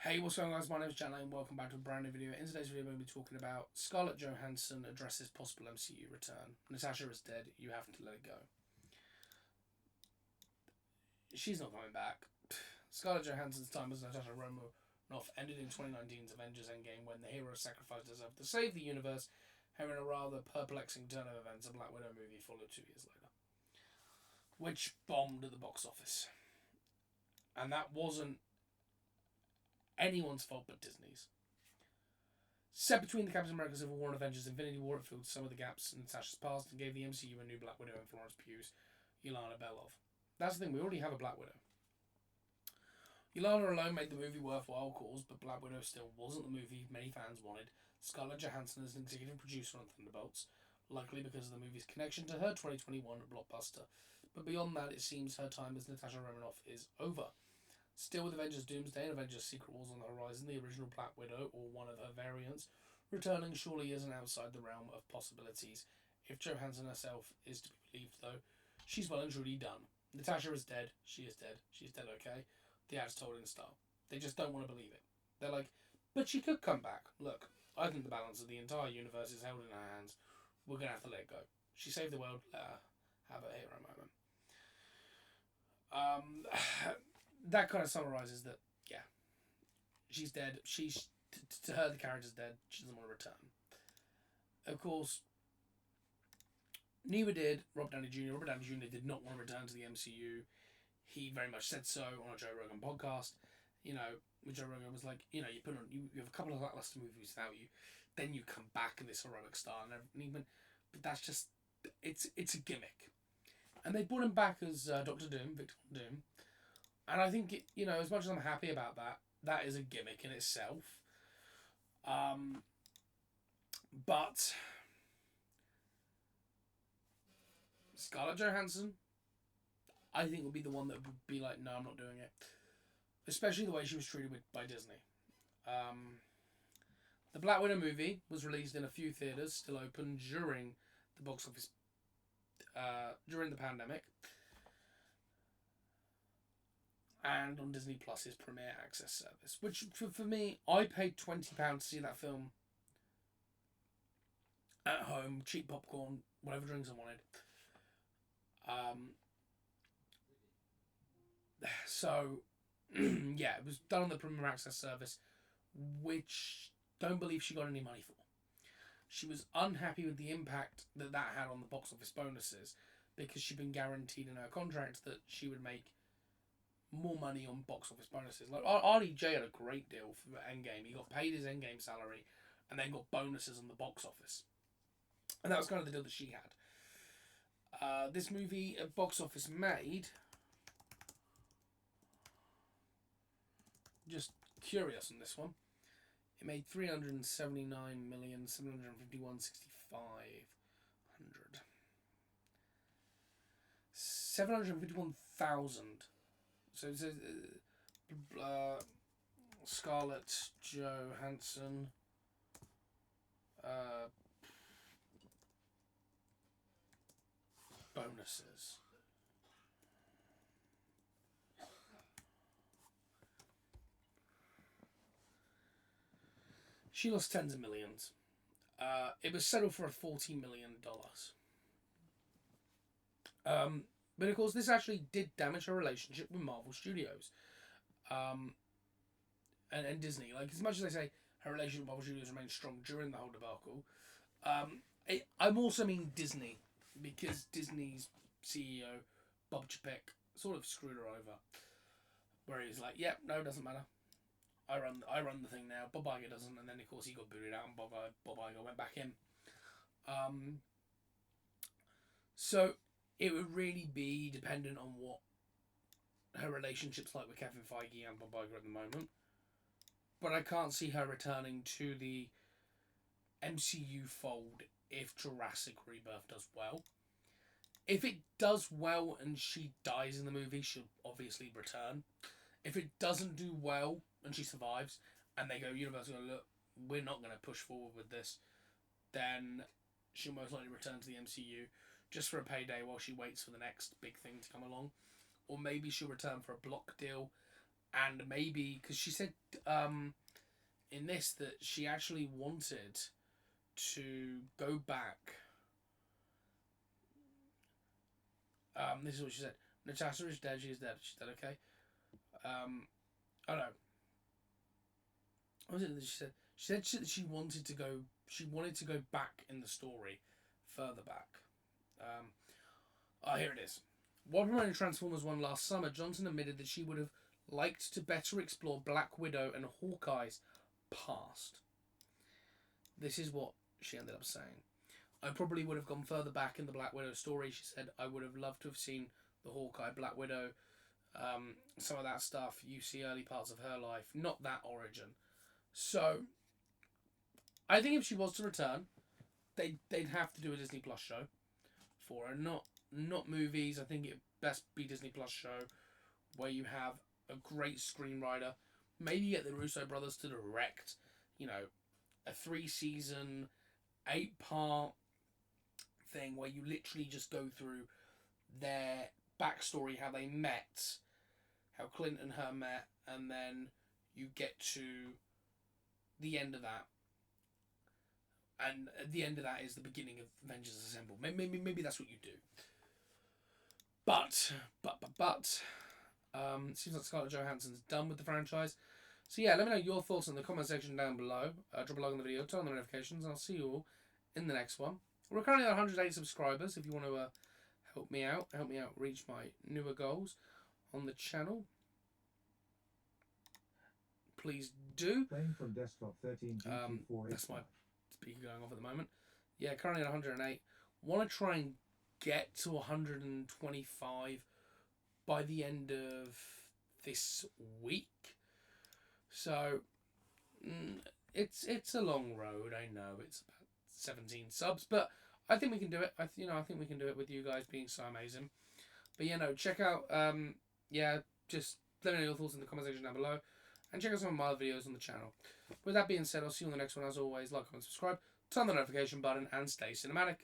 Hey, what's going on guys? My name is Jan and welcome back to a brand new video. In today's video we're going to be talking about Scarlett Johansson addresses possible MCU return. Natasha is dead, you have to let it go. She's not coming back. Scarlett Johansson's time as Natasha Romanoff ended in 2019's Avengers Endgame when the hero sacrificed herself to save the universe, having a rather perplexing turn of events. A Black Widow movie followed 2 years later, which bombed at the box office. And that wasn't anyone's fault but Disney's. Set between the Captain America Civil War and Avengers Infinity War, it filled some of the gaps in Natasha's past and gave the MCU a new Black Widow in Florence Pugh's Yelena Belov. That's the thing, we already have a Black Widow. Yelena alone made the movie worthwhile cause, but Black Widow still wasn't the movie many fans wanted. Scarlett Johansson is an executive producer on Thunderbolts, likely because of the movie's connection to her 2021 blockbuster. But beyond that, it seems her time as Natasha Romanoff is over. Still, with Avengers Doomsday and Avengers Secret Wars on the horizon, the original Black Widow, or one of her variants, returning surely isn't outside the realm of possibilities. If Johansson herself is to be believed, though, she's well and truly done. Natasha is dead. She is dead. She's dead, okay? The ad's told in style. They just don't want to believe it. They're like, but she could come back. Look, I think the balance of the entire universe is held in her hands. We're going to have to let it go. She saved the world. Let her have a hero moment. That kind of summarises that, yeah, she's dead. To her, the character's dead. She doesn't want to return. Of course, neither did Robert Downey Jr. Robert Downey Jr. did not want to return to the MCU. He very much said so on a Joe Rogan podcast. Joe Rogan was like, you have a couple of lackluster movies without you, then you come back in this heroic star and everything. But that's just, it's a gimmick. And they brought him back as Doctor Doom, Victor Doom. And I think, as much as I'm happy about that, that is a gimmick in itself. But Scarlett Johansson, I think, would be the one that would be like, no, I'm not doing it. Especially the way she was treated by Disney. The Black Widow movie was released in a few theatres, still open during the box office, during the pandemic. And on Disney Plus's Premier Access service, which for me, I paid £20 to see that film at home, cheap popcorn, whatever drinks I wanted. So, yeah, it was done on the Premier Access service, which don't believe she got any money for. She was unhappy with the impact that had on the box office bonuses because she'd been guaranteed in her contract that she would make more money on box office bonuses. Like RDJ had a great deal for Endgame. He got paid his Endgame salary and then got bonuses on the box office. And that was kind of the deal that she had. This movie at box office made, just curious on this one, it made 379,751,650. 751,000. So it says Scarlett Johansson bonuses. She lost tens of millions. It was settled for $40 million. But of course, this actually did damage her relationship with Marvel Studios, and Disney. Like, as much as they say her relationship with Marvel Studios remained strong during the whole debacle, I'm also meaning Disney, because Disney's CEO Bob Chapek sort of screwed her over, where he's like, "Yep, no, it doesn't matter. I run the thing now. Bob Iger doesn't," and then of course he got booted out, and Bob Iger went back in. So it would really be dependent on what her relationship's like with Kevin Feige and Bob Iger at the moment. But I can't see her returning to the MCU fold if Jurassic Rebirth does well. If it does well and she dies in the movie, she'll obviously return. If it doesn't do well and she survives, and they go, Universal, look, we're not going to push forward with this, then she'll most likely return to the MCU just for a payday while she waits for the next big thing to come along. Or maybe she'll return for a block deal and maybe because she said in this that she actually wanted to go back. This is what she said. Natasha is dead. She is dead. She's dead. Okay. Oh no. What was it that she said? She said she wanted to go. She wanted to go back in the story, further back. Here it is. While promoting Transformers 1 last summer, Johnson admitted that she would have liked to better explore Black Widow and Hawkeye's past. This is what she ended up saying. I probably would have gone further back in the Black Widow story. She said, I would have loved to have seen the Hawkeye, Black Widow, some of that stuff. You see early parts of her life, not that origin. So, I think if she was to return, they'd have to do a Disney Plus show for her. Not movies. I think it'd best be Disney Plus show where you have a great screenwriter. Maybe get the Russo brothers to direct, a 3-season, 8-part thing where you literally just go through their backstory, how they met, how Clint and her met, and then you get to the end of that. And at the end of that is the beginning of Avengers Assemble. Maybe that's what you do. But it seems like Scarlett Johansson's done with the franchise. So yeah, let me know your thoughts in the comment section down below. Drop a like on the video, turn on the notifications, and I'll see you all in the next one. We're currently at 108 subscribers. If you want to help me out reach my newer goals on the channel, please do. Playing from desktop 13 that's my speaker going off at the moment. Yeah, currently at 108. Want to try and get to 125 by the end of this week. So it's a long road. I know it's about 17 subs, but I think we can do it. I think we can do it with you guys being so amazing. But check out just let me know your thoughts in the comment section down below, and check out some of my other videos on the channel. With that being said, I'll see you on the next one. As always, like, comment, subscribe, turn on the notification button, and stay cinematic.